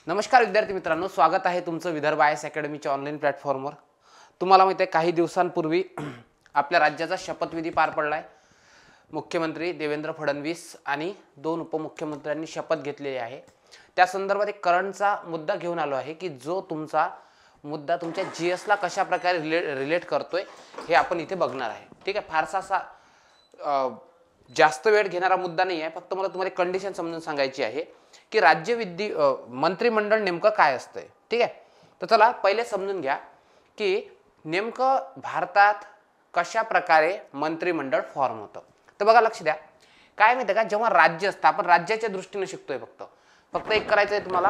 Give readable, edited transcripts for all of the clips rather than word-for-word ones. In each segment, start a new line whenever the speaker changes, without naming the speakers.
नमस्कार विद्यार्थी मित्रांनो, स्वागत आहे तुमचं विदर्भ आयएस अकॅडमीच्या ऑनलाईन प्लॅटफॉर्मवर। तुम्हाला माहिती आहे काही दिवसांपूर्वी आपल्या राज्याचा शपथविधी पार पडलाय। मुख्यमंत्री देवेंद्र फडणवीस आणि दोन उपमुख्यमंत्र्यांनी शपथ घेतलेली आहे। त्या संदर्भात एक करंटचा मुद्दा घेऊन आलो आहे की जो तुमचा मुद्दा तुमच्या जीएस ला कशा प्रकारे रिलेट करतोय हे आपण इथे बघणार आहे। ठीक आहे, फारसा असा जास्त वेळ घेणारा मुद्दा नाही आहे, फक्त मला तुम्हाला कंडिशन समजून सांगायची आहे की मंत्रिमंडळ नेमकं काय असतंय। ठीक आहे, तर चला पहिले समजून घ्या की नेमकं भारतात कशा प्रकारे मंत्रिमंडळ फॉर्म होतं। तर बघा, लक्ष द्या, काय माहिती का, जेव्हा राज्य असतं आपण राज्याच्या दृष्टीने शिकतोय। फक्त एक करायचं आहे तुम्हाला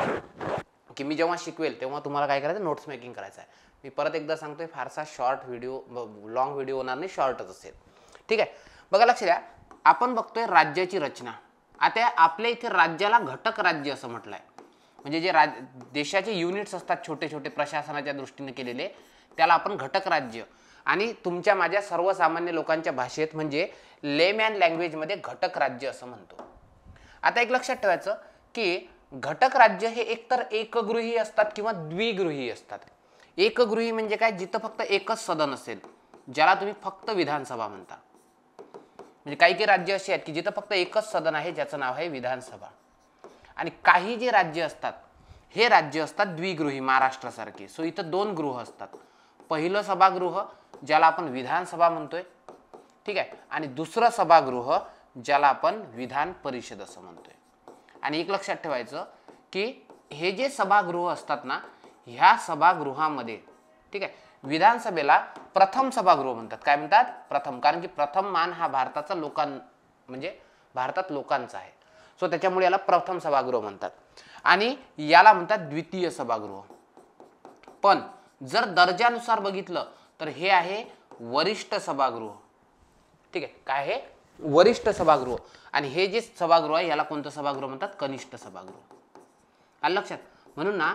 की मी जेव्हा शिकवेल तेव्हा तुम्हाला काय करायचं, नोट्स मेकिंग करायचं आहे। मी परत एकदा सांगतोय, फारसा शॉर्ट व्हिडिओ लॉंग व्हिडिओ होणार नाही, शॉर्टच असेल। ठीक आहे, बघा लक्ष द्या, आपण बघतोय राज्याची रचना। आता आपल्या इथे राज्याला घटक राज्य असं म्हटलंय, म्हणजे जे देशाचे युनिट्स असतात छोटे छोटे प्रशासनाच्या दृष्टीने केलेले, त्याला आपण घटक राज्य आणि तुमच्या माझ्या सर्वसामान्य लोकांच्या भाषेत म्हणजे लेमॅन लँग्वेज मध्ये घटक राज्य असं म्हणतो। आता एक लक्षात ठेवायचं की घटक राज्य हे एकतर एकगृही असतात किंवा द्विगृही असतात। एकगृही म्हणजे काय, जिथं फक्त एकच सदन असेल, ज्याला तुम्ही फक्त विधानसभा म्हणता। म्हणजे काही राज्य असे आहेत की जिथं फक्त एकच सदन आहे, ज्याचं नाव आहे विधानसभा। आणि काही जे राज्य असतात हे राज्य असतात द्विगृही, महाराष्ट्रासारखे। सो इथं दोन गृह असतात, पहिलं सभागृह ज्याला आपण विधानसभा म्हणतोय, ठीक आहे, आणि दुसरं सभागृह ज्याला आपण विधान परिषद असं म्हणतोय। आणि एक लक्षात ठेवायचं की हे जे सभागृह असतात ना, ह्या सभागृहामध्ये, ठीक आहे, विधानसभेला प्रथम सभागृह म्हणतात। काय म्हणतात? प्रथम, कारण की प्रथम मान हा भारताचा म्हणजे भारतात लोकांचा आहे। सो त्याच्यामुळे याला प्रथम सभागृह म्हणतात आणि याला म्हणतात द्वितीय सभागृह। पण जर दर्जानुसार बघितलं तर हे आहे वरिष्ठ सभागृह। ठीक आहे, काय आहे? वरिष्ठ सभागृह। आणि हे जे सभागृह आहे याला कोणतं सभागृह म्हणतात? कनिष्ठ सभागृह। आलं लक्षात? म्हणून ना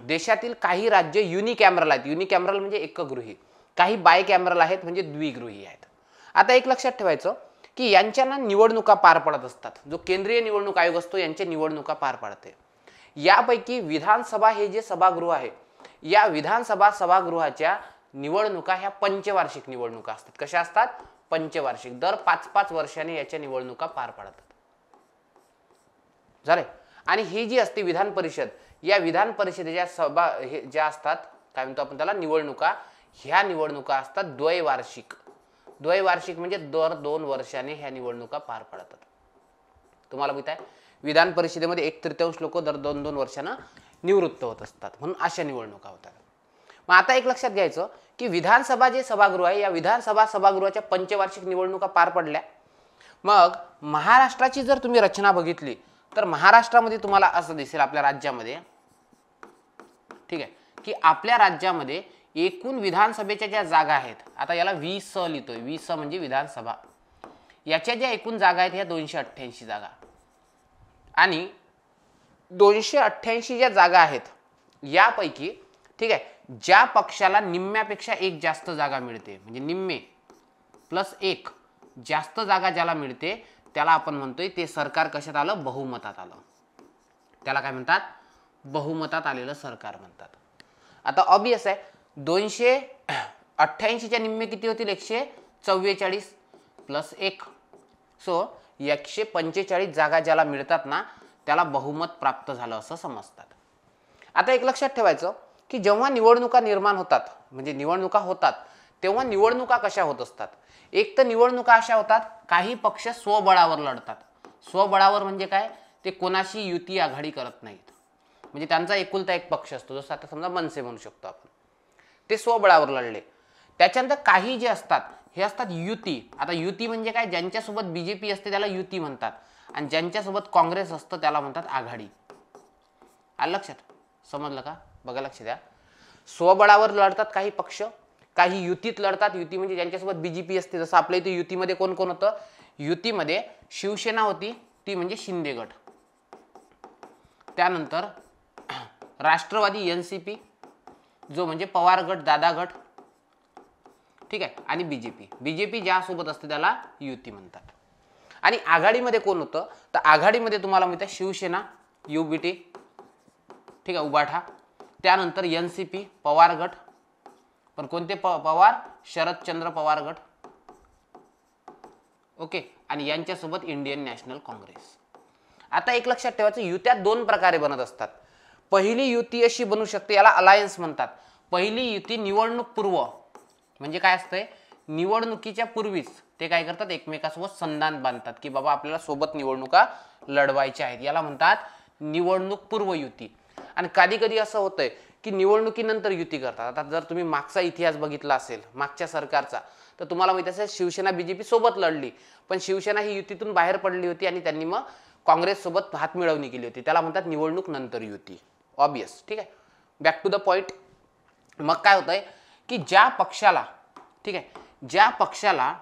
देशातील काही राज्य युनिकॅमरल आहेत, युनिकॅमरल म्हणजे एकगृही, काही बायकॅमरल आहेत म्हणजे द्विगृही आहेत। आता एक लक्षात ठेवायचं की यांच्या ना निवडणुका पार पडत असतात, जो केंद्रीय निवडणूक आयोग असतो यांच्या निवडणुका पार पडते। यापैकी विधानसभा हे जे सभागृह आहे, या विधानसभा सभागृहाच्या निवडणुका ह्या पंचवार्षिक निवडणुका असतात। कशा असतात? पंचवार्षिक, दर 5-5 वर्षांनी याच्या निवडणुका पार पडतात। झाले? आणि ही जी असते विधान परिषद, या विधान परिषदेच्या सभा ज्या असतात, काय म्हणतो आपण त्याला, निवडणुका, ह्या निवडणुका असतात द्वैवार्षिक। द्वैवार्षिक म्हणजे दर 2 वर्षांनी ह्या निवडणुका पार पडतात। तुम्हाला माहित आहे विधान परिषदेमध्ये 1/3 लोक दर 2-2 वर्षांना निवृत्त होत असतात, म्हणून अशा निवडणुका होतात। मग आता एक लक्षात घ्यायचं की विधानसभा जे सभागृह आहे, या विधानसभा सभागृहाच्या पंचवार्षिक निवडणुका पार पडल्या। मग महाराष्ट्राची जर तुम्ही रचना बघितली तर महाराष्ट्रामध्ये तुम्हाला असं दिसेल, आपल्या राज्यामध्ये, ठीक आहे, की आपल्या राज्यामध्ये एकूण विधानसभेच्या ज्या जागा आहेत, आता याला 20 लिहितोय, 20 म्हणजे विधानसभा, याच्या ज्या एकूण जागा आहेत ह्या 288 जागा। आणि 288 ज्या जागा आहेत यापैकी, ठीक आहे, ज्या पक्षाला निम्म्यापेक्षा एक जास्त जागा मिळते, म्हणजे निम्मे प्लस एक जास्त जागा ज्याला मिळते, त्याला आपण म्हणतोय ते सरकार कशात आलं? बहुमतात आलं। त्याला काय म्हणतात? बहुमतात आलेलं सरकार म्हणतात। आता ऑब्वियस आहे, 288 च्या निम्मे किती होतील? 144 प्लस 1, सो 145 जागा ज्याला मिळतात ना, त्याला बहुमत प्राप्त झालं असं समजतात। आता एक लक्षात ठेवायचं की जेव्हा निवडणुका निर्माण होतात, म्हणजे निवडणुका होतात, तेव्हा निवडणुका कशा होत असतात? एक तर निवडणुका अशा होतात, काही पक्ष स्वबळावर लढतात। स्वबळावर म्हणजे काय? ते कोणाशी युती आघाडी करत नाहीत, म्हणजे त्यांचा एकुलता एक पक्ष असतो, जसं आता समजा मनसे म्हणू शकतो आपण, ते स्वबळावर लढले। त्याच्यानंतर काही जे असतात हे असतात युती। आता युती म्हणजे काय? ज्यांच्यासोबत बीजेपी असते त्याला युती म्हणतात, आणि ज्यांच्यासोबत काँग्रेस असतं त्याला म्हणतात आघाडी। आलं लक्षात? समजलं का? बघा लक्ष द्या, स्वबळावर लढतात काही पक्ष, काही युतीत लढतात। युती म्हणजे ज्यांच्यासोबत बीजेपी असते, जसं आपल्या इथे युतीमध्ये कोण कोण होतं? युतीमध्ये शिवसेना होती, ती म्हणजे शिंदे गट, त्यानंतर राष्ट्रवादी एनसीपी जो म्हणजे पवार गट, दादा गट, ठीक आहे, आणि बीजेपी ज्यासोबत असते त्याला युती म्हणतात। आणि आघाडीमध्ये कोण होतं? तर आघाडीमध्ये तुम्हाला माहिती आहे शिवसेना, युबीटी, ठीक आहे, उबाठा. त्यानंतर NCP पवार गट, पण कोणते पवार? शरदचंद्र पवार गट. ओके. आणि यांच्यासोबत इंडियन नॅशनल काँग्रेस. आता एक लक्षात ठेवायचं, युत्या दोन प्रकारे बनत असतात. पहिली युती अशी बनू शकते, याला अलायन्स म्हणतात. पहिली युती निवडणूक पूर्व, म्हणजे काय असतंय, निवडणुकीच्या पूर्वीच ते काय करतात, एकमेकांसोबत संधान बांधतात की बाबा आपल्याला सोबत निवडणुका लढवायच्या आहेत. याला म्हणतात निवडणूक पूर्व युती. आणि कधी कधी असं होतंय की निवडणुकीनंतर युती करतात. आता जर तुम्ही मागचा इतिहास बघितला असेल मागच्या सरकारचा, तर तुम्हाला माहिती असेल शिवसेना BJP सोबत लढली, पण शिवसेना ही युतीतून बाहेर पडली होती आणि त्यांनी मग काँग्रेस सोबत हात मिळवणी केली होती. त्याला म्हणतात निवडणूक नंतर युती. ऑब्वियस. ठीक आहे, बॅक टू द पॉइंट. मग काय होतंय की ज्या पक्षाला, ठीक आहे, ज्या पक्षाला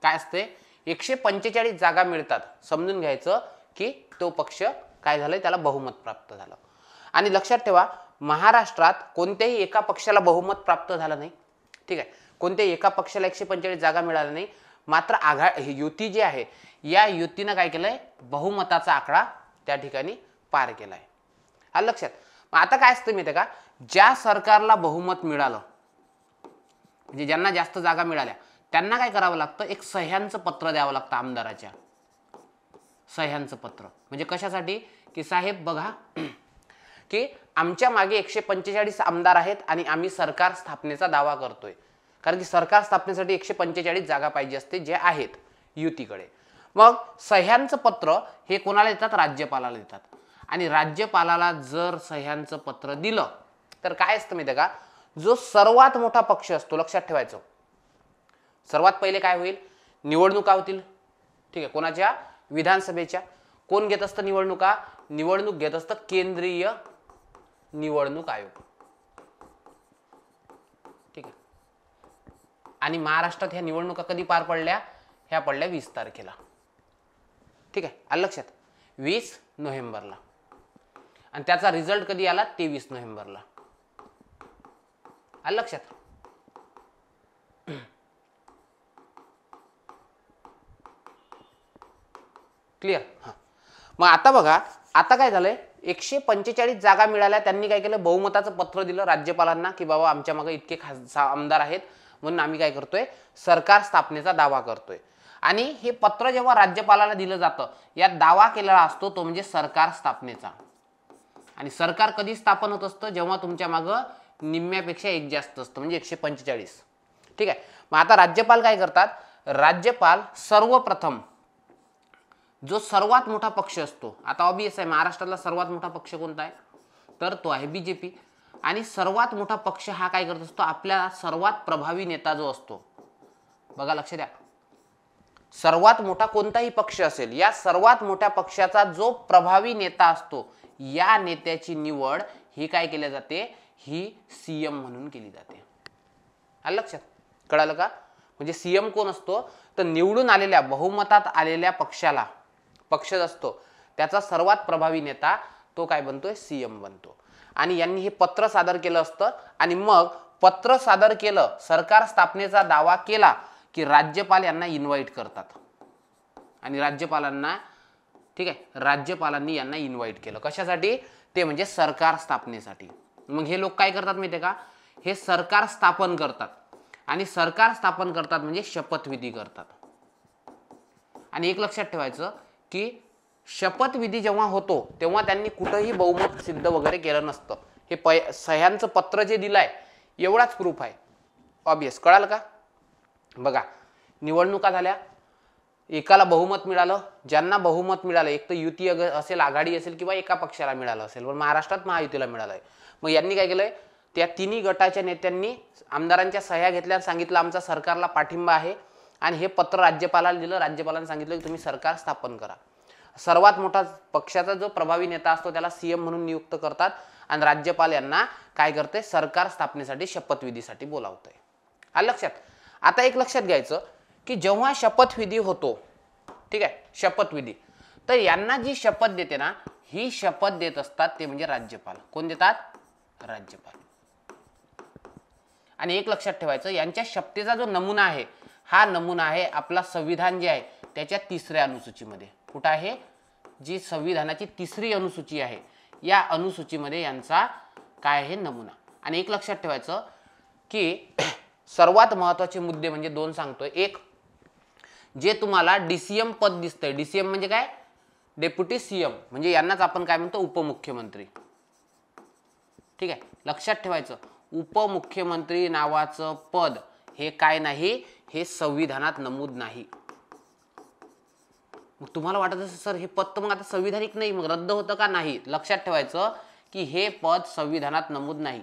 काय असते 145 जागा मिळतात, समजून घ्यायचं की तो पक्ष काय झालंय, त्याला बहुमत प्राप्त झालं. आणि लक्षात ठेवा, महाराष्ट्रात कोणत्याही एका पक्षाला बहुमत प्राप्त झालं नाही. ठीक आहे, कोणत्याही एका पक्षाला 145 जागा मिळाल्या नाही. मात्र युती जी आहे, या युतीनं काय केलंय, बहुमताचा आकडा त्या ठिकाणी पार केलाय. आलं लक्षात. मग आता काय असतं माहिती आहे का, ज्या सरकारला बहुमत मिळालं, म्हणजे ज्यांना जास्त जागा मिळाल्या, त्यांना काय करावं लागतं, एक सह्यांचं पत्र द्यावं लागतं आमदाराच्या. सह्यांचं पत्र म्हणजे कशासाठी, की साहेब बघा की आमच्या मागे 145 आमदार आहेत आणि आम्ही सरकार स्थापनेचा दावा करतोय. कारण की सरकार स्थापनेसाठी 145 जागा पाहिजे असते, जे आहेत युतीकडे. मग सह्यांचं पत्र हे कोणाला देतात, राज्यपालाला देतात. आणि राज्यपालाला जर सह्यांचं पत्र दिलं तर काय असतं माहिती आहे का, जो सर्वात मोठा पक्ष असतो, लक्षात ठेवायचं, सर्वात पहिले काय होईल, निवडणुका होतील. ठीक आहे, कोणाच्या, विधानसभेच्या. कोण घेत असतं निवडणुका, निवडणूक घेत असतं केंद्रीय निवडणूक आयोग. ठीक आहे. आणि महाराष्ट्रात ह्या निवडणुका कधी पार पडल्या, ह्या पडल्या 20 तारखेला. ठीक आहे, आलं लक्षात, 20 नोव्हेंबरला. आणि त्याचा रिझल्ट कधी आला, 23 नोव्हेंबरला. आलं लक्षात. क्लिअर. हां, मग आता बघा, आता काय झालंय, 145 जागा मिळाल्या, त्यांनी काय केलं, बहुमताचं पत्र दिलं राज्यपालांना की बाबा आमच्या मागे इतके आमदार आहेत, म्हणून आम्ही काय करतोय, सरकार स्थापनेचा दावा करतोय. आणि हे पत्र जेव्हा राज्यपालाला दिलं जातं, यात दावा केलेला असतो तो म्हणजे सरकार स्थापनेचा. आणि सरकार कधी स्थापन होत असतं, जेव्हा तुमच्या मागं निम्म्यापेक्षा एक जास्त असतं, म्हणजे 145. ठीक आहे. मग आता राज्यपाल काय करतात, राज्यपाल सर्वप्रथम जो सर्वात मोठा पक्ष असतो, आता ऑब्वियस आहे महाराष्ट्रातला सर्वात मोठा पक्ष कोणता आहे, तर तो आहे BJP. आणि सर्वात मोठा पक्ष हा काय करत असतो, आपला सर्वात प्रभावी नेता जो असतो, बघा लक्ष द्या, सर्वात मोठा कोणताही पक्ष असेल, या सर्वात मोठ्या पक्षाचा जो प्रभावी नेता असतो, या नेत्याची निवड ही काय केली जाते, ही CM म्हणून केली जाते. आलं लक्षात, कळालं का. म्हणजे CM कोण असतो, तर निवडून आलेल्या, बहुमतात आलेल्या पक्षाला, पक्ष असतो त्याचा सर्वात प्रभावी नेता तो काय बनतोय, CM बनतो. आणि यांनी हे पत्र सादर केलं असतं. आणि मग पत्र सादर केलं, सरकार स्थापनेचा दावा केला की राज्यपाल यांना इन्व्हाइट करतात. आणि राज्यपालांना, ठीक आहे, राज्यपालांनी यांना इन्व्हाइट केलं कशासाठी, ते म्हणजे सरकार स्थापनेसाठी. मग हे लोक काय करतात माहिती आहे का, हे सरकार स्थापन करतात. आणि सरकार स्थापन करतात म्हणजे शपथविधी करतात. आणि एक लक्षात ठेवायचं की शपथविधी जेव्हा होतो तेव्हा त्यांनी कुठेही बहुमत सिद्ध वगैरे केलं नसतं. हे सह्यांचं पत्र जे दिलंय एवढाच प्रूफ आहे. ऑब्वियस. कळालं का. बघा, निवडणुका झाल्या, एकाला बहुमत मिळालं, ज्यांना बहुमत मिळालं, एक तर युती असेल, आघाडी असेल, किंवा एका पक्षाला मिळालं असेल, पण महाराष्ट्रात महायुतीला मिळालंय. मग यांनी काय केलंय, त्या तिन्ही गटाच्या नेत्यांनी आमदारांच्या सह्या घेतल्या, सांगितलं आमचा सरकारला पाठिंबा आहे. आणि हे पत्र राज्यपालाला दिलं. राज्यपालांनी सांगितलं की तुम्ही सरकार स्थापन करा. सर्वात मोठा पक्षाचा जो प्रभावी नेता असतो त्याला CM म्हणून नियुक्त करतात. आणि राज्यपाल यांना काय करते, सरकार स्थापनेसाठी शपथविधीसाठी बोलावतंय. आलं लक्षात. आता एक लक्षात घ्यायचं की जेव्हा शपथविधी होतो, ठीक आहे, शपथविधी, तर यांना जी शपथ देते ना, ही शपथ देत असतात ते म्हणजे राज्यपाल. कोण देतात, राज्यपाल. आणि एक लक्षात ठेवायचं, यांच्या शपथेचा जो नमुना आहे, हा नमुना आहे आपला संविधान जे आहे त्याच्या 3ऱ्या अनुसूचीमध्ये. कुठं आहे, जी संविधानाची 3री अनुसूची आहे या अनुसूचीमध्ये यांचा काय आहे नमुना. आणि एक लक्षात ठेवायचं की सर्वात महत्त्वाचे मुद्दे म्हणजे दोन सांगतोय. एक, जे तुम्हाला डीसीएम पद दिसतंय, डीसीएम म्हणजे काय, डेप्युटी सीएम, म्हणजे यांनाच आपण काय म्हणतो उपमुख्यमंत्री. ठीक आहे, लक्षात ठेवायचं उपमुख्यमंत्री नावाचं पद हे काय नाही, हे संविधानात नमूद नाही. मग तुम्हाला वाटत असेल सर हे पद तर मग आता संविधानिक नाही, मग रद्द होतं का, नाही. लक्षात ठेवायचं की हे पद संविधानात नमूद नाही.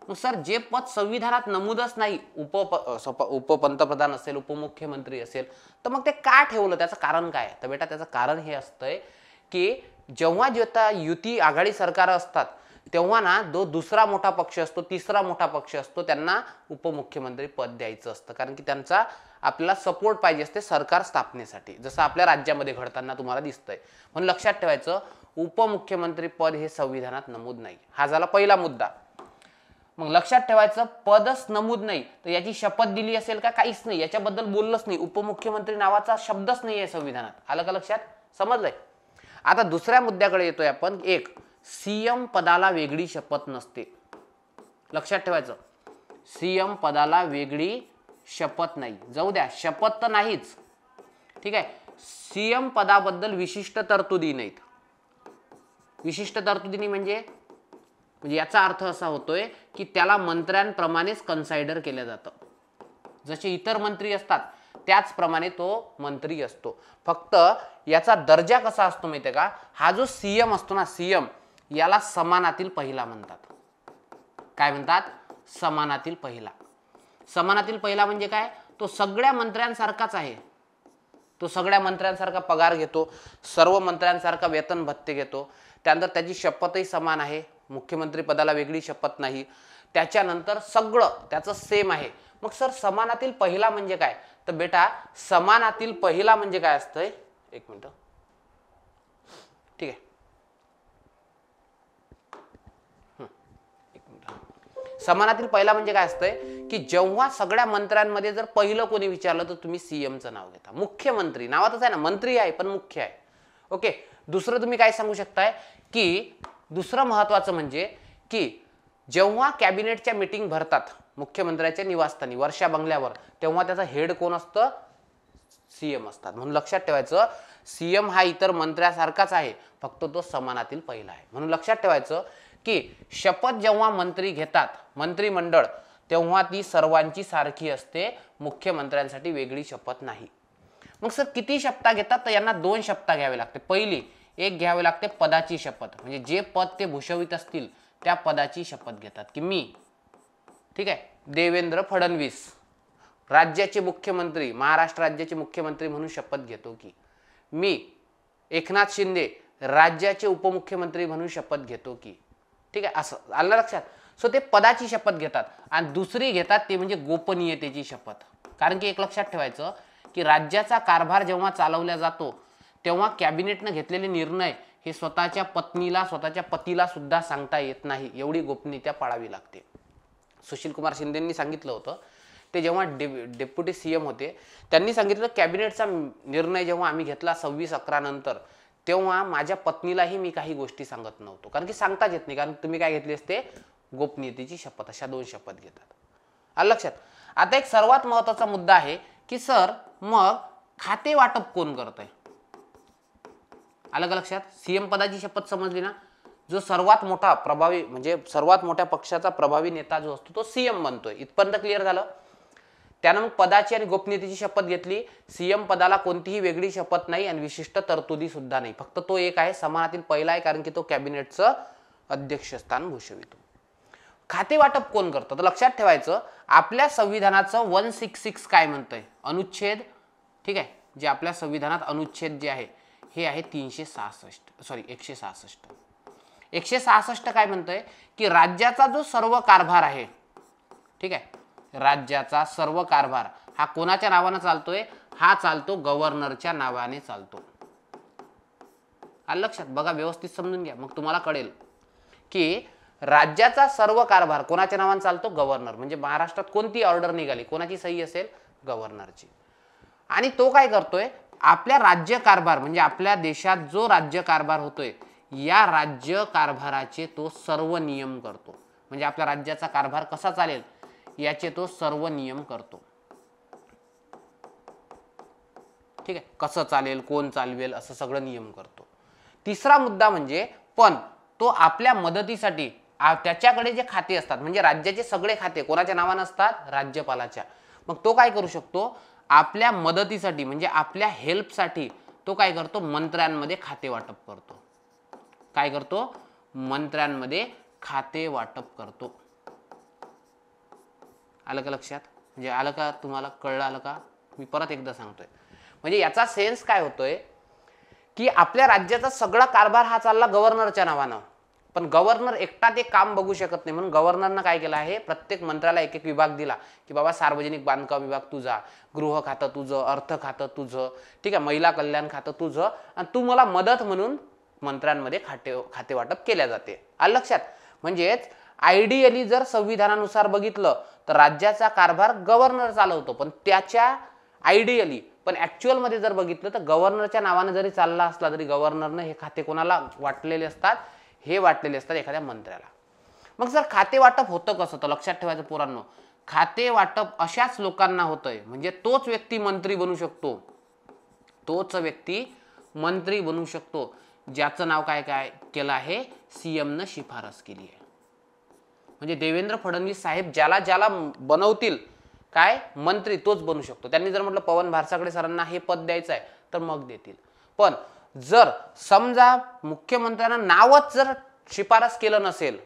मग सर जे पद संविधानात नमूदच नाही, उपपंतप्रधान असेल, उपमुख्यमंत्री असेल, तर मग ते का ठेवलं, त्याचं कारण काय. तर बेटा त्याचं कारण हे असतंय की जेव्हा युती आघाडी सरकार असतात तेव्हा ना दुसरा मोठा पक्ष असतो, तिसरा मोठा पक्ष असतो, त्यांना उपमुख्यमंत्री पद द्यायचं असतं, कारण की त्यांचा आपल्याला सपोर्ट पाहिजे असते सरकार स्थापनेसाठी, जसं आपल्या राज्यामध्ये घडताना तुम्हाला दिसतंय. म्हणून लक्षात ठेवायचं उपमुख्यमंत्री पद हे संविधानात नमूद नाही. हा झाला पहिला मुद्दा. मग लक्षात ठेवायचं पदच नमूद नाही तर याची शपथ दिली असेल का, काहीच नाही, याच्याबद्दल बोललंच नाही, उपमुख्यमंत्री नावाचा शब्दच नाही आहे संविधानात. आलं का लक्षात, समजलंय. आता दुसऱ्या मुद्द्याकडे येतोय आपण. एक, सीएम पदाला वेगळी शपथ नसते. लक्षात ठेवायचं सीएम पदाला वेगळी शपथ नाही. जाऊ द्या शपथ तर नाहीच, ठीक आहे, सीएम पदाबद्दल विशिष्ट तरतुदी नाहीत. विशिष्ट तरतुदी म्हणजे याचा अर्थ असा होतोय की त्याला मंत्र्यांप्रमाणेच कन्साइडर केलं जातं. जसे इतर मंत्री असतात त्याचप्रमाणे तो मंत्री असतो. फक्त याचा दर्जा कसा असतो माहितीये का, हा जो सीएम असतो ना, सीएम याला समानातील पहिला म्हणतात. काय म्हणतात, समानातील पहिला. समानातील पहिला म्हणजे काय, तो सगळ्या मंत्र्यांसारखाच आहे, तो सगळ्या मंत्र्यांसारखा पगार घेतो, सर्व मंत्र्यांसारखा वेतन भत्ते घेतो. त्यानंतर त्याची शपथही समान आहे, मुख्यमंत्री पदाला वेगळी शपथ नाही. त्याच्यानंतर सगळं त्याचं सेम आहे. मग सर समानातील पहिला म्हणजे काय, तर बेटा समानातील पहिला म्हणजे काय असतंय, एक मिनिट, ठीक आहे, समानातील पहिला म्हणजे काय असतंय की जेव्हा सगळ्या मंत्र्यांमध्ये जर पहिलं कोणी विचारलं तर तुम्ही सीएमचं नाव घेता. मुख्यमंत्री नावातच आहे ना, मंत्री आहे पण मुख्य आहे. ओके, दुसरं तुम्ही काय सांगू शकताय की दुसरं महत्वाचं म्हणजे की जेव्हा कॅबिनेटच्या मीटिंग भरतात मुख्यमंत्र्याच्या निवासस्थानी वर्षा बंगल्यावर, तेव्हा त्याचा हेड कोण असतं, सीएम असतात. म्हणून लक्षात ठेवायचं सीएम हा इतर मंत्र्यासारखाच आहे, फक्त तो समानातील पहिला आहे. म्हणून लक्षात ठेवायचं की शपथ जेव्हा मंत्री घेतात मंत्रिमंडळ, तेव्हा ती सर्वांची सारखी असते, मुख्यमंत्र्यांसाठी वेगळी शपथ नाही. मग सर किती शपथा घेतात, तर यांना 2 शपथा घ्यावे लागते. पहिली एक घ्यावी लागते पदाची शपथ, म्हणजे जे पद ते भूषवित असतील त्या पदाची शपथ घेतात की मी, ठीक आहे, देवेंद्र फडणवीस राज्याचे मुख्यमंत्री, महाराष्ट्र राज्याचे मुख्यमंत्री म्हणून शपथ घेतो, की मी एकनाथ शिंदे राज्याचे उपमुख्यमंत्री म्हणून शपथ घेतो, की, ठीक आहे, असं आलं लक्षात. सो ते पदाची शपथ घेतात. आणि दुसरी घेतात ते म्हणजे गोपनीयतेची शपथ. कारण की एक लक्षात ठेवायचं की राज्याचा कारभार जेव्हा चालवला जातो तेव्हा कॅबिनेटने घेतलेले निर्णय हे स्वतःच्या पत्नीला, स्वतःच्या पतीला सुद्धा सांगता येत नाही, एवढी गोपनीयता पाळावी लागते. सुशील कुमार शिंदेंनी सांगितलं होतं, ते जेव्हा डेप्युटी सीएम होते त्यांनी सांगितलं कॅबिनेटचा निर्णय जेव्हा आम्ही घेतला 26/11 नंतर, तेव्हा माझ्या पत्नीलाही मी काही गोष्टी सांगत नव्हतो, कारण की सांगताच येत नाही, कारण तुम्ही काय घेतली असते, गोपनीयतेची शपथ. अशा 2 शपथ घेतात. आलं लक्षात. आता एक सर्वात महत्त्वाचा मुद्दा आहे की सर मग खाते वाटप कोण करतंय. आलं का लक्षात. सीएम पदाची शपथ समजली ना, जो सर्वात मोठा प्रभावी म्हणजे सर्वात मोठ्या पक्षाचा प्रभावी नेता जो असतो तो सीएम बनतोय. इथपर्यंत क्लिअर झालं. त्यानं मग पदाची आणि गोपनीयतेची शपथ घेतली. सीएम पदाला कोणतीही वेगळी शपथ नाही आणि विशिष्ट तरतुदी सुद्धा नाही, फक्त तो एक आहे, समानातील पहिला आहे, कारण की तो कॅबिनेटचं अध्यक्षस्थान भूषवितो. खाते वाटप कोण करतं, तर लक्षात ठेवायचं आपल्या संविधानाचं 166 काय म्हणतंय, अनुच्छेद, ठीक आहे, जे आपल्या संविधानात अनुच्छेद जे आहे हे आहे 166. 166 काय म्हणतंय की राज्याचा जो सर्व कारभार आहे, ठीक आहे, राज्याचा सर्व कारभार हा कोणाच्या नावाने चालतोय, हा चालतो गव्हर्नरच्या नावाने चालतो. आलं लक्षात. बघा व्यवस्थित समजून घ्या, मग तुम्हाला कळेल की राज्याचा सर्व कारभार कोणाच्या नावाने चालतो, गव्हर्नर. म्हणजे महाराष्ट्रात कोणती ऑर्डर निघाली, कोणाची सही असेल, गव्हर्नरची. आणि तो काय करतोय, आपल्या राज्य कारभार म्हणजे आपल्या देशात जो राज्य कारभार होतोय या राज्य कारभाराचे तो सर्व नियम करतो. म्हणजे आपल्या राज्याचा कारभार कसा चालेल याचे तो सर्व नियम करतो. ठीक आहे, कसं चालेल, कोण चालवेल, असं सगळं नियम करतो. तिसरा मुद्दा म्हणजे पण तो आपल्या मदतीसाठी त्याच्याकडे जे खाते असतात, म्हणजे राज्याचे सगळे खाते कोणाच्या नावाने असतात, राज्यपालाच्या. मग तो काय करू शकतो, आपल्या मदतीसाठी म्हणजे आपल्या हेल्पसाठी तो काय करतो, मंत्र्यांमध्ये खाते वाटप करतो. काय करतो, मंत्र्यांमध्ये खाते वाटप करतो. आलं का लक्षात? म्हणजे आलं का, तुम्हाला कळलं, आलं का? मी परत एकदा सांगतोय. म्हणजे याचा सेन्स काय होतोय की आपल्या राज्याचा सगळा कारभार हा चालला गव्हर्नरच्या नावानं, पण गव्हर्नर एकटा ते काम बघू शकत नाही. म्हणून गव्हर्नरनं काय केलं आहे, प्रत्येक मंत्र्याला एक एक विभाग दिला की बाबा सार्वजनिक बांधकाम विभाग तुझा, गृह खातं तुझं, अर्थ खातं तुझं, ठीक आहे, महिला कल्याण खातं तुझं, आणि तू मला मदत म्हणून मंत्र्यांमध्ये खाते वाटप केल्या जाते. आलं लक्षात? म्हणजेच आयडियली जर संविधानानुसार बघितलं तर राज्याचा कारभार गव्हर्नर चालवतो, पण त्याच्या आयडियली, पण ऍक्च्युअल मध्ये जर बघितलं तर गव्हर्नरच्या नावाने जरी चालला असला तरी गव्हर्नरने हे खाते कोणाला वाटलेले असतात, हे वाटलेले असतात एखाद्या मंत्र्याला. मग जर खाते वाटप होतं कसं, तर लक्षात ठेवायचं पोरांनो, खाते वाटप अशाच लोकांना होतंय, म्हणजे तोच व्यक्ती मंत्री बनू शकतो, तोच व्यक्ती मंत्री बनू शकतो ज्याचं नाव काय काय केलं आहे, सीएमनं शिफारस केली आहे. म्हणजे देवेंद्र फडणवीस साहेब ज्याला ज्याला बनवतील काय मंत्री तोच बनू शकतो. त्यांनी जर म्हटलं पवन भारसाकडे सरांना हे पद द्यायचं आहे तर मग देतील. पण जर समजा मुख्यमंत्र्यांना नावच जर शिफारस केलं नसेल,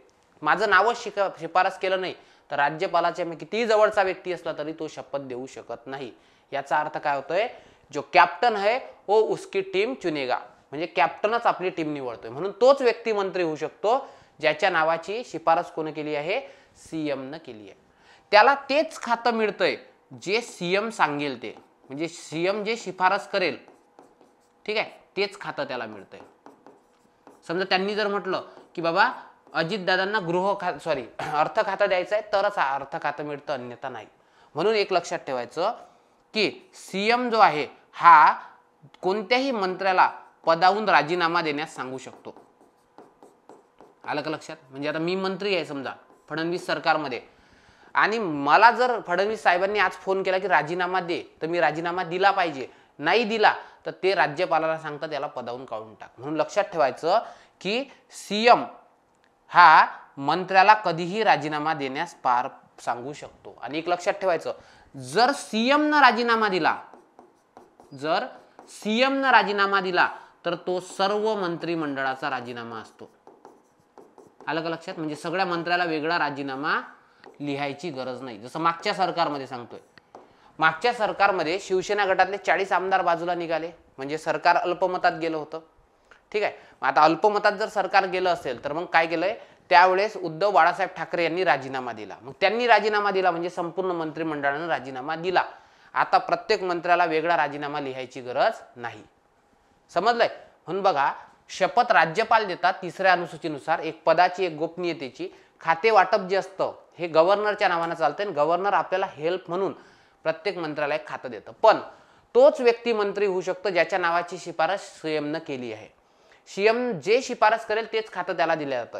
माझं नावच शिफारस केलं नाही, तर राज्यपालाच्या मी कितीही जवळचा व्यक्ती असला तरी तो शपथ देऊ शकत नाही. याचा अर्थ काय होतोय, जो कॅप्टन है वो उसकी टीम चुनेगा, म्हणजे कॅप्टनच आपली टीम निवडतोय. म्हणून तोच व्यक्ती मंत्री होऊ शकतो ज्याच्या नावाची शिफारस कोणी केली आहे, सीएमनं केली आहे. त्याला तेच खातं मिळतंय जे सीएम सांगेल ते, म्हणजे सीएम जे शिफारस करेल, ठीक आहे, तेच खातं त्याला मिळतंय. समजा त्यांनी जर म्हटलं की बाबा अजितदादांना अर्थ खातं द्यायचं आहे तरच अर्थ खातं मिळतं, अन्यथा नाही. म्हणून एक लक्षात ठेवायचं की सीएम जो आहे हा कोणत्याही मंत्र्याला पदावरून राजीनामा देण्यास सांगू शकतो. आलं का लक्षात? म्हणजे आता मी मंत्री आहे समजा फडणवीस सरकारमध्ये, आणि मला जर फडणवीस साहेबांनी आज फोन केला की राजीनामा दे, तर मी राजीनामा दिला पाहिजे. नाही दिला तर ते राज्यपालाला सांगतात याला पदावरून काढून टाक. म्हणून लक्षात ठेवायचं की सीएम हा मंत्र्याला कधीही राजीनामा देण्यास सांगू शकतो. आणि एक लक्षात ठेवायचं, जर सीएमनं राजीनामा दिला तर तो सर्व मंत्रिमंडळाचा राजीनामा असतो. आलं का लक्षात? म्हणजे सगळ्या मंत्र्याला वेगळा राजीनामा लिहायची गरज नाही. जसं मागच्या सरकारमध्ये सांगतोय, मागच्या सरकारमध्ये शिवसेना गटातले 40 आमदार बाजूला निघाले, म्हणजे सरकार अल्पमतात गेलं होतं. ठीक आहे, आता अल्पमतात जर सरकार गेलं असेल तर मग काय केलंय, त्यावेळेस उद्धव बाळासाहेब ठाकरे यांनी राजीनामा दिला. मग त्यांनी राजीनामा दिला म्हणजे संपूर्ण मंत्रिमंडळाने राजीनामा दिला. आता प्रत्येक मंत्र्याला वेगळा राजीनामा लिहायची गरज नाही. समजलंय? म्हणून बघा, शपथ राज्यपाल देतात 3ऱ्या अनुसूचीनुसार, एक पदाची एक गोपनीयतेची. खाते वाटप जे असतं हे गव्हर्नरच्या नावाने चालतंय, आणि गव्हर्नर आपल्याला हेल्प म्हणून प्रत्येक मंत्र्याला एक खातं देतं. पण तोच व्यक्ती मंत्री होऊ शकतो ज्याच्या नावाची शिफारस सीएमनं केली आहे. सीएम जे शिफारस करेल तेच खातं त्याला दिलं जातं,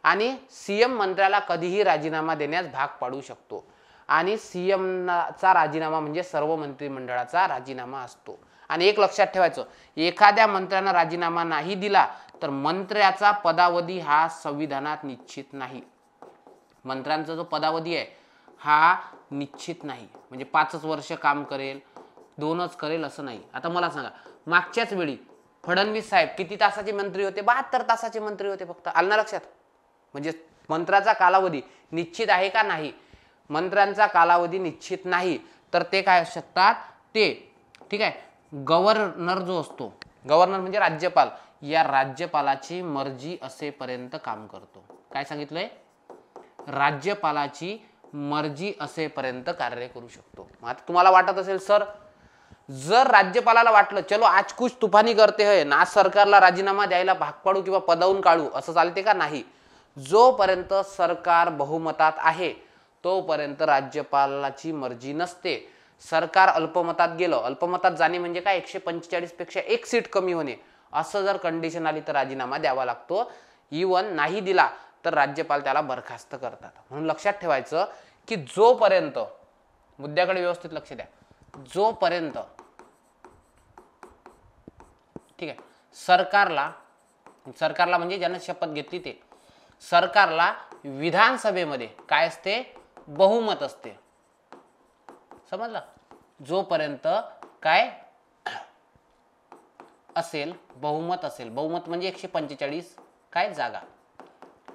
आणि सीएम मंत्र्याला कधीही राजीनामा देण्यास भाग पाडू शकतो. आणि सीएमचा राजीनामा म्हणजे सर्व मंत्रिमंडळाचा राजीनामा असतो. आणि एक लक्षात ठेवायचं, एखाद्या मंत्र्यानं राजीनामा नाही दिला तर मंत्र्याचा पदावधी हा संविधानात निश्चित नाही. मंत्र्यांचा जो पदावधी आहे हा निश्चित नाही, म्हणजे 5च वर्ष काम करेल, 2च करेल असं नाही. आता मला सांगा, मागच्याच वेळी फडणवीस साहेब किती तासाचे मंत्री होते? 72 तासाचे मंत्री होते फक्त. आलं ना लक्षात? म्हणजे मंत्र्याचा कालावधी निश्चित आहे का? नाही. मंत्र्यांचा कालावधी निश्चित नाही, तर ते काय असू शकतात ते, ठीक आहे, गव्हर्नर जो असतो, गव्हर्नर म्हणजे राज्यपाल, या राज्यपालाची मर्जी असेपर्यंत काम करतो. काय सांगितलंय? राज्यपालाची मर्जी असेपर्यंत कार्य करू शकतो. आता तुम्हाला वाटत असेल सर, जर राज्यपालाला वाटलं चलो आज कुछ तुफानी करते है ना, सरकारला राजीनामा द्यायला भाग पाडू किंवा पदावरून काढू, असं चालते का? नाही. जोपर्यंत सरकार बहुमतात आहे तोपर्यंत राज्यपालाची मर्जी नसते. सरकार अल्पमतात गेलं, अल्पमतात जाणे म्हणजे काय, 145 पेक्षा 1 सीट कमी होणे, असं जर कंडिशन आली तर राजीनामा द्यावा लागतो. इवन नाही दिला तर राज्यपाल त्याला बरखास्त करतात. म्हणून लक्षात ठेवायचं की जोपर्यंत, मुद्द्याकडे व्यवस्थित लक्ष द्या, जोपर्यंत ठीक आहे सरकारला म्हणजे ज्यानं शपथ घेतली ते सरकारला विधानसभेमध्ये काय असते, बहुमत असते. समजलं? जोपर्यंत काय असेल, बहुमत असेल, बहुमत म्हणजे 145 काय जागा,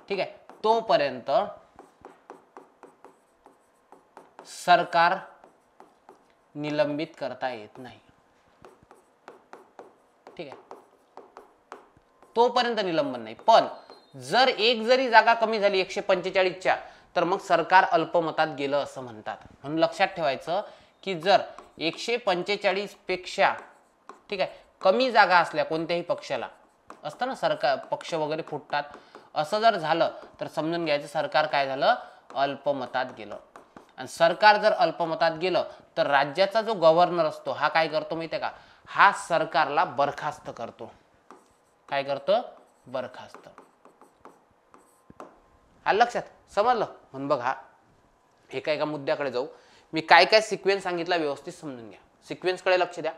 ठीक आहे, तोपर्यंत सरकार निलंबित करता येत नाही. ठीक आहे, तोपर्यंत निलंबन नाही. पण जर एक जरी जागा कमी झाली 145च्या तर मग सरकार अल्पमतात गेलं असं म्हणतात. म्हणून लक्षात ठेवायचं की जर 145 पेक्षा ठीक आहे कमी जागा असल्या कोणत्याही पक्षाला, असतं ना सरकार पक्ष वगैरे फुटतात, असं जर झालं तर समजून घ्यायचं सरकार काय झालं, अल्पमतात गेलं. आणि सरकार जर अल्पमतात गेलं तर राज्याचा जो गव्हर्नर असतो हा काय करतो माहिती आहे का, हा सरकारला बरखास्त करतो. काय करतो, बरखास्त. आलं लक्षात, समजलं? म्हणून बघा एका मुद्द्याकडे जाऊ. मी काय काय सिक्वेन्स सांगितला व्यवस्थित समजून घ्या. सिक्वेन्सकडे लक्ष द्या.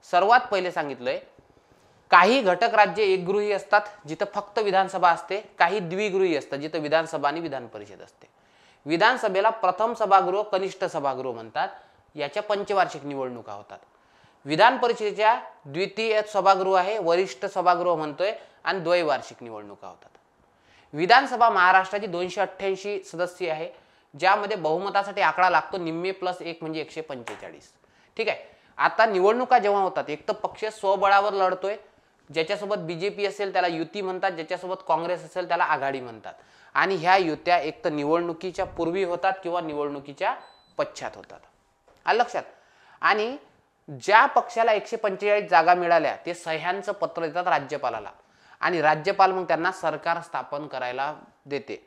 सर्वात पहिले सांगितलंय काही घटक राज्य एकगृही असतात जिथं फक्त विधानसभा असते, काही द्विगृही असतात जिथं विधानसभा आणि विधान परिषद असते. विधानसभेला प्रथम सभागृह, कनिष्ठ सभागृह म्हणतात, याच्या पंचवार्षिक निवडणुका होतात. विधान परिषदेच्या द्वितीय सभागृह आहे, वरिष्ठ सभागृह म्हणतोय, आणि द्वैवार्षिक निवडणुका होतात. विधानसभा महाराष्ट्राची 288 सदस्य आहे, ज्यामध्ये बहुमतासाठी आकडा लागतो निम्मे प्लस 1 म्हणजे 145. ठीक आहे, आता निवडणुका जेव्हा होतात एक तर पक्ष स्वबळावर लढतोय, ज्याच्यासोबत बीजेपी असेल त्याला युती म्हणतात, ज्याच्यासोबत काँग्रेस असेल त्याला आघाडी म्हणतात. आणि ह्या युत्या एक तर निवडणुकीच्या पूर्वी होतात किंवा निवडणुकीच्या पश्चात होतात. आलं लक्षात? आणि ज्या पक्षाला 145 जागा मिळाल्या ते सह्यांचं पत्र देतात राज्यपालाला, आणि राज्यपाल मग त्यांना सरकार स्थापन करायला देते.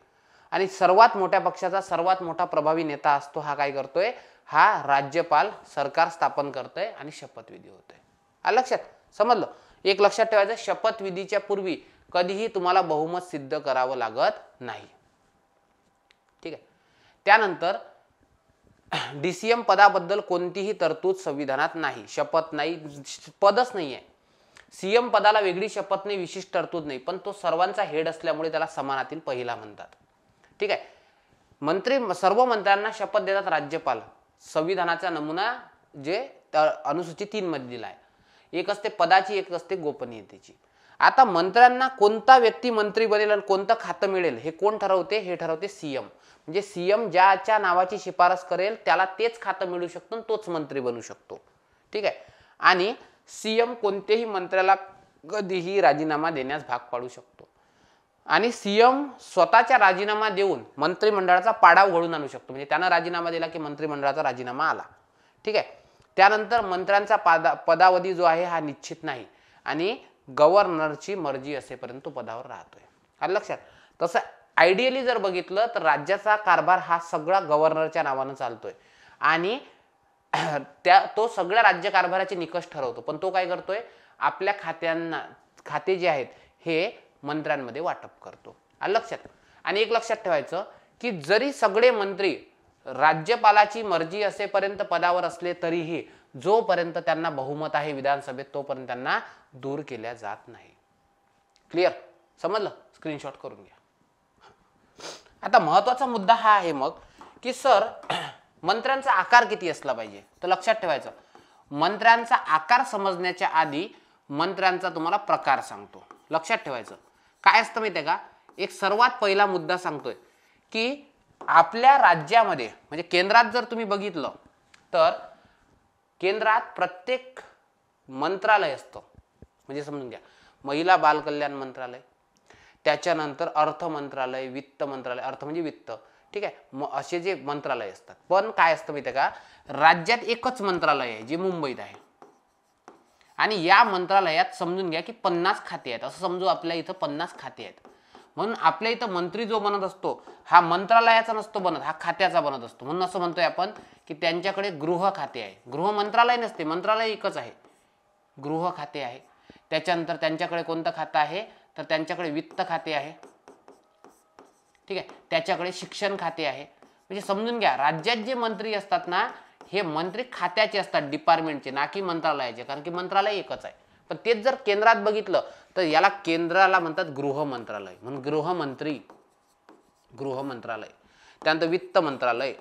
आणि सर्वात मोठ्या पक्षाचा सर्वात मोठा प्रभावी नेता असतो, हा काय करतोय, हा राज्यपाल सरकार स्थापन करतोय आणि शपथविधी होतोय. आलं लक्षात, समजलं? एक लक्षात ठेवायचं, शपथविधीच्या पूर्वी कधीही तुम्हाला बहुमत सिद्ध करावं लागत नाही. ठीक आहे, त्यानंतर डीसीएम पदाबद्दल कोणतीही तरतूद संविधानात नाही. शपथ नाही, पदच नाहीये. सीएम पदाला वेगळी शपथ नाही, विशिष्ट तरतूद नाही, पण तो सर्वांचा हेड असल्यामुळे त्याला समानातील पहिला म्हणतात. ठीक आहे, मंत्री सर्व मंत्र्यांना शपथ देतात राज्यपाल. संविधानाचा नमुना जे अनुसूची 3 मध्ये दिला आहे, एक असते पदाची, एक असते गोपनीयतेची. आता मंत्र्यांना कोणता व्यक्ती मंत्री बनेल आणि कोणतं खातं मिळेल हे कोण ठरवते, हे ठरवते सीएम. म्हणजे सीएम ज्याच्या नावाची शिफारस करेल त्याला तेच खातं मिळू शकतं, तोच मंत्री बनू शकतो. ठीक आहे, आणि सीएम कोणत्याही मंत्र्याला कधीही राजीनामा देण्यास भाग पाडू शकतो, आणि सीएम स्वतःचा राजीनामा देऊन मंत्रिमंडळाचा पाडाव घडून आणू शकतो. म्हणजे त्यानं राजीनामा दिला की मंत्रिमंडळाचा राजीनामा आला. ठीक आहे, त्यानंतर मंत्र्यांचा पदावधी जो आहे हा निश्चित नाही, आणि गव्हर्नरची मर्जी असेपर्यंत तो पदावर राहतोय. आलं लक्षात? तसं आयडियली जर बघितलं तर राज्याचा कारभार हा सगळा गव्हर्नरच्या नावानं चालतोय, आणि तो सगळ्या राज्य कारभाराचे निकष ठरवतो. पण तो काय करतोय, आपल्या खाते जे आहेत हे मंत्र्यांमध्ये वाटप करतो. आलं लक्षात? आणि एक लक्षात ठेवायचं की जरी सगळे मंत्री राज्यपालाची मर्जी असेपर्यंत पदावर असले तरीही जोपर्यंत त्यांना बहुमत आहे विधानसभेत तोपर्यंत त्यांना दूर केल्या जात नाही. क्लिअर? समजलं? स्क्रीनशॉट करून घ्या. आता महत्वाचा मुद्दा हा आहे मग की सर मंत्र्यांचा आकार किती असला पाहिजे. तर लक्षात ठेवायचं, मंत्र्यांचा आकार समजण्याच्या आधी मंत्र्यांचा तुम्हाला प्रकार सांगतो. लक्षात ठेवायचं काय असतं माहिती आहे का, एक सर्वात पहिला मुद्दा सांगतोय की आपल्या राज्यामध्ये म्हणजे केंद्रात जर तुम्ही बघितलं तर केंद्रात प्रत्येक मंत्रालय असतं. म्हणजे समजून घ्या, महिला बाल कल्याण मंत्रालय, त्याच्यानंतर अर्थ मंत्रालय, वित्त मंत्रालय, अर्थ म्हणजे वित्त, ठीक आहे, असे जे मंत्रालय असतात. पण काय असतं माहिती आहे का, राज्यात एकच मंत्रालय आहे जे मुंबईत आहे, आणि या मंत्रालयात समजून घ्या की 50 खाते आहेत. असं समजू आपल्या इथं 50 खाते आहेत. म्हणून आपल्या इथं मंत्री जो बनत असतो हा मंत्रालयाचा नसतो बनत, हा खात्याचा बनत असतो. म्हणून असं म्हणतोय आपण की त्यांच्याकडे गृह खाते आहे. गृह मंत्रालय नसते, मंत्रालय एकच आहे, गृह खाते आहे. त्याच्यानंतर त्यांच्याकडे कोणतं खातं आहे, तर त्यांच्याकडे वित्त खाते आहे, ठीक आहे, त्याच्याकडे शिक्षण खाते आहे. म्हणजे समजून घ्या, राज्यात जे मंत्री असतात ना, हे मंत्री खात्याचे असतात, डिपार्टमेंटचे, ना की मंत्रालयाचे, कारण की मंत्रालय एकच आहे. पण तेच जर केंद्रात बघितलं तर याला केंद्राला म्हणतात गृह मंत्रालय, म्हणून गृहमंत्री, गृह मंत्रालय, त्यानंतर वित्त मंत्रालय,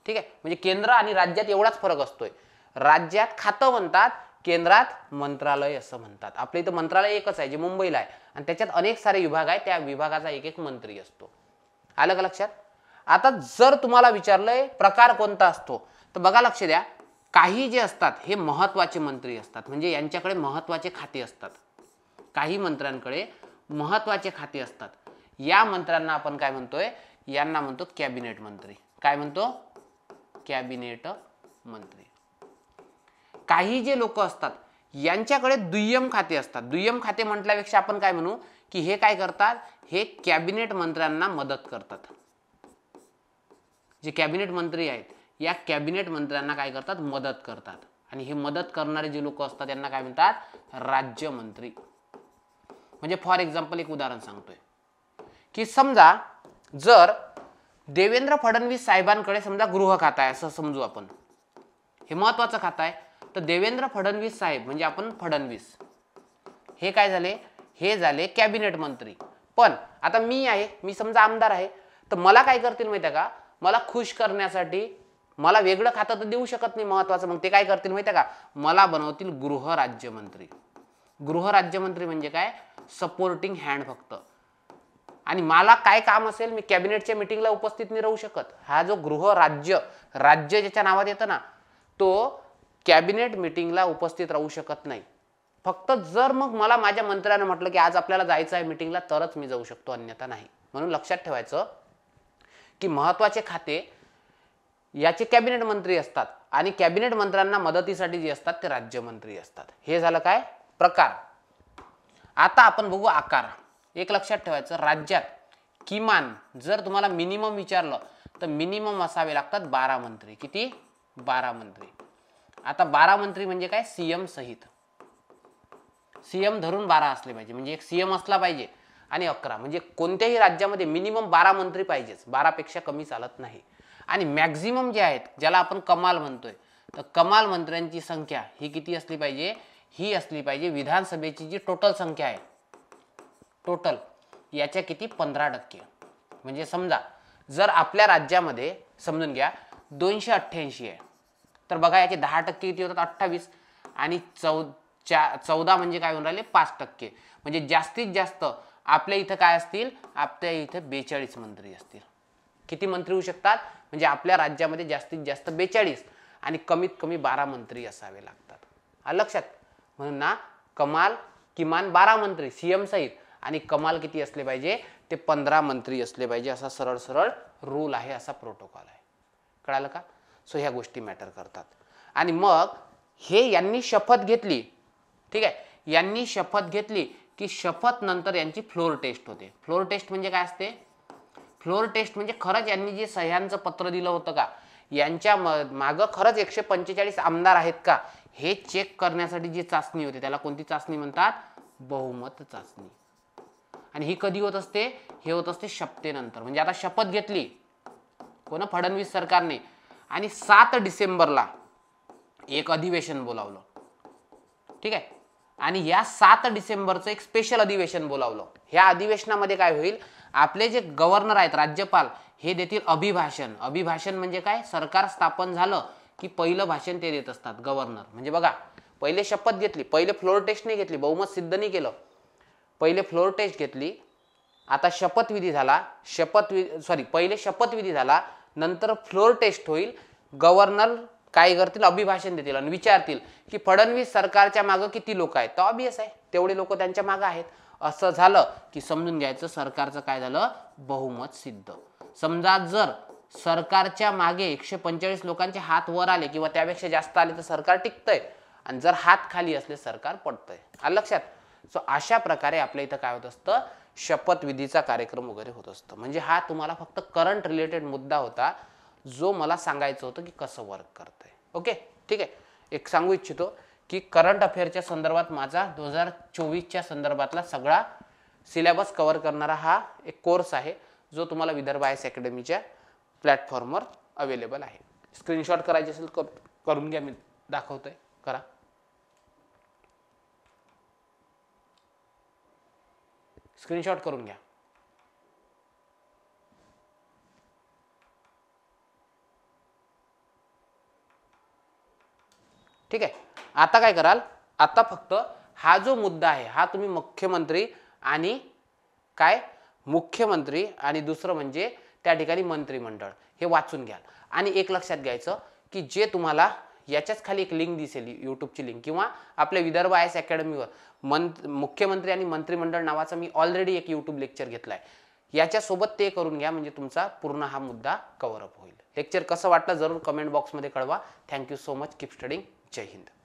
ठीक आहे. म्हणजे केंद्र आणि राज्यात एवढाच फरक असतोय, राज्यात खातं म्हणतात, केंद्रात मंत्रालय असं म्हणतात. आपल्या इथं मंत्रालय एकच आहे जे मुंबईला आहे, आणि त्याच्यात अनेक सारे विभाग आहेत, त्या विभागाचा एक एक मंत्री असतो. आलं का लक्षात? आता जर तुम्हाला विचारलंय प्रकार कोणता असतो, तर बघा लक्ष द्या, काही जे असतात हे महत्वाचे मंत्री असतात, म्हणजे यांच्याकडे महत्वाचे खाते असतात. काही मंत्र्यांकडे महत्वाचे खाते असतात, या मंत्र्यांना आपण काय म्हणतोय, यांना म्हणतो कॅबिनेट मंत्री. काय म्हणतो? कॅबिनेट मंत्री. काही जे लोक असतात यांच्याकडे दुय्यम खाते असतात. दुय्यम खाते म्हटल्यापेक्षा आपण काय म्हणू की हे काय करतात, हे कॅबिनेट मंत्र्यांना मदत करतात. जे कॅबिनेट मंत्री आहेत या कॅबिनेट मंत्र्यांना काय करतात, मदत करतात. आणि हे मदत करणारे जे लोक असतात त्यांना काय म्हणतात, राज्यमंत्री. म्हणजे फॉर एक्झाम्पल एक उदाहरण सांगतोय की समजा जर देवेंद्र फडणवीस साहेबांकडे समजा गृह खातं आहे असं समजू आपण, हे महत्वाचं खातं आहे, तर देवेंद्र फडणवीस साहेब म्हणजे आपण फडणवीस हे काय झाले, हे झाले कॅबिनेट मंत्री. पण आता मी समजा आमदार आहे, तर मला काय करतील माहिती आहे का, मला खुश करण्यासाठी मला वेगळं खातं तर देऊ शकत नाही महत्वाचं, मग ते काय करतील माहिती आहे का, मला बनवतील गृहराज्यमंत्री. गृहराज्यमंत्री म्हणजे काय, सपोर्टिंग हँड फक्त. आणि मला काय काम असेल, मी कॅबिनेटच्या मीटिंगला उपस्थित नाही राहू शकत. हा जो राज्य ज्याच्या नावात येतं ना, तो कॅबिनेट मीटिंगला उपस्थित राहू शकत नाही. फक्त जर मग मला माझ्या मंत्र्याने म्हटलं की आज आपल्याला जायचं आहे मीटिंगला, तरच मी जाऊ शकतो, अन्यथा नाही. म्हणून लक्षात ठेवायचं की महत्वाचे खाते याचे कॅबिनेट मंत्री असतात, आणि कॅबिनेट मंत्र्यांना मदतीसाठी जे असतात ते राज्यमंत्री असतात. हे झालं काय प्रकार. आता आपण बघू आकार. एक लक्षात ठेवायचं, राज्यात किमान जर तुम्हाला मिनिमम विचारलं तर मिनिमम असावे लागतात 12 मंत्री. किती? 12 मंत्री. आता 12 मंत्री म्हणजे काय, सीएम सहित. सीएम धरून 12 असले पाहिजे, म्हणजे एक सीएम असला पाहिजे आणि 11, म्हणजे कोणत्याही राज्यामध्ये मिनिमम 12 मंत्री पाहिजेच, 12 पेक्षा कमी चालत नाही. आणि मॅक्झिमम जे आहेत ज्याला आपण कमाल म्हणतोय, तर कमाल मंत्र्यांची संख्या ही किती असली पाहिजे, ही असली पाहिजे विधानसभेची जी टोटल संख्या आहे, टोटल याच्या किती, 15%. म्हणजे समजा जर आपल्या राज्यामध्ये समजून घ्या 288 आहे, तर बघा याचे 10% किती होतात, 28, आणि 14 म्हणजे काय होऊन राहिले, 5%. म्हणजे जास्तीत जास्त आपल्या इथं काय असतील, आपल्या इथं 42 मंत्री असतील. किती मंत्री होऊ शकतात, म्हणजे आपल्या राज्यामध्ये जास्तीत जास्त 42 आणि कमीत कमी 12 मंत्री असावे लागतात. आलं लक्षात? म्हणून ना किमान 12 मंत्री सीएम सहित, आणि कमाल किती असले पाहिजे, ते 15 मंत्री असले पाहिजे. असा सरळ सरळ रूल आहे, असा प्रोटोकॉल आहे. कळालं का? सो ह्या गोष्टी मॅटर करतात. आणि मग हे यांनी शपथ घेतली, ठीक आहे, यांनी शपथ घेतली की शपथ नंतर यांची फ्लोर टेस्ट होते. फ्लोर टेस्ट म्हणजे काय असते, फ्लोर टेस्ट म्हणजे खरंच यांनी जे सह्यांचं पत्र दिलं होतं का, यांच्या मागं खरंच 145 आमदार आहेत का, हे चेक करण्यासाठी जी चाचणी होते त्याला कोणती चाचणी म्हणतात, बहुमत चाचणी. आणि ही कधी होत असते, हे होत असते शपथेनंतर. म्हणजे आता शपथ घेतली कोण, फडणवीस सरकारने, आणि 7 डिसेंबरला एक अधिवेशन बोलावलं, ठीक आहे. आणि या 7 डिसेंबरचं एक स्पेशल अधिवेशन बोलावलं. ह्या अधिवेशनामध्ये काय होईल, आपले जे गव्हर्नर आहेत, राज्यपाल, हे देतील अभिभाषण. अभिभाषण म्हणजे काय, सरकार स्थापन झालं की पहिलं भाषण ते देत असतात गव्हर्नर. म्हणजे बघा, पहिले शपथ घेतली, पहिले फ्लोर टेस्ट नाही घेतली, बहुमत सिद्ध नाही केलं, पहिले फ्लोर टेस्ट घेतली. आता शपथविधी झाला, पहिले शपथविधी झाला, नंतर फ्लोर टेस्ट होईल. गव्हर्नर काय करतील, अभिभाषण देतील आणि विचारतील की फडणवीस सरकारच्या मागे किती लोक आहेत, तर ऑब्वियस आहे तेवढे लोक त्यांच्या मागे आहेत. असं झालं की समजून घ्यायचं सरकारचं काय झालं, बहुमत सिद्ध. समजा जर सरकारच्या मागे 145 लोकांचे हात वर आले किंवा त्यापेक्षा जास्त आले तर सरकार टिकतंय, आणि जर हात खाली असले सरकार पडतंय. आलं लक्षात? सो अशा प्रकारे आपल्या इथं काय होत असतं, शपथविधीचा कार्यक्रम वगैरे होत असतं. म्हणजे हा तुम्हाला फक्त करंट रिलेटेड मुद्दा होता जो मला सांगायचं होतं की कसं वर्क करतंय. ओके, ठीक आहे. एक सांगू इच्छितो की करंट अफेअरच्या संदर्भात माझा 2024च्या संदर्भातला सगळा सिलेबस कव्हर करणारा हा एक कोर्स आहे, जो तुम्हाला विदर्भ आय एस अकॅडमीच्या प्लॅटफॉर्मवर अवेलेबल आहे. स्क्रीनशॉट करायचे असेल करून घ्या, मी दाखवतोय, करा. स्क्रीनशॉट करून घ्या. ठीक आहे. आता काय कराल, आता फक्त हा जो मुद्दा आहे हा तुम्ही मुख्यमंत्री आणि दुसरं म्हणजे त्या ठिकाणी मंत्रिमंडळ हे वाचून घ्याल. आणि एक लक्षात घ्यायचं की जे तुम्हाला याच्याच खाली एक लिंक दिसेल, यूट्यूबची लिंक, किंवा आपल्या विदर्भ आय एस अकॅडमीवर मुख्यमंत्री आणि मंत्रिमंडळ नावाचा मी ऑलरेडी एक यूट्यूब लेक्चर घेतलाय, याच्यासोबत ते करून घ्या, म्हणजे तुमचा पूर्ण हा मुद्दा कव्हर अप होईल. लेक्चर कसं वाटलं जरूर कमेंट बॉक्समध्ये कळवा. Thank you so much. Keep studying. जय हिंद.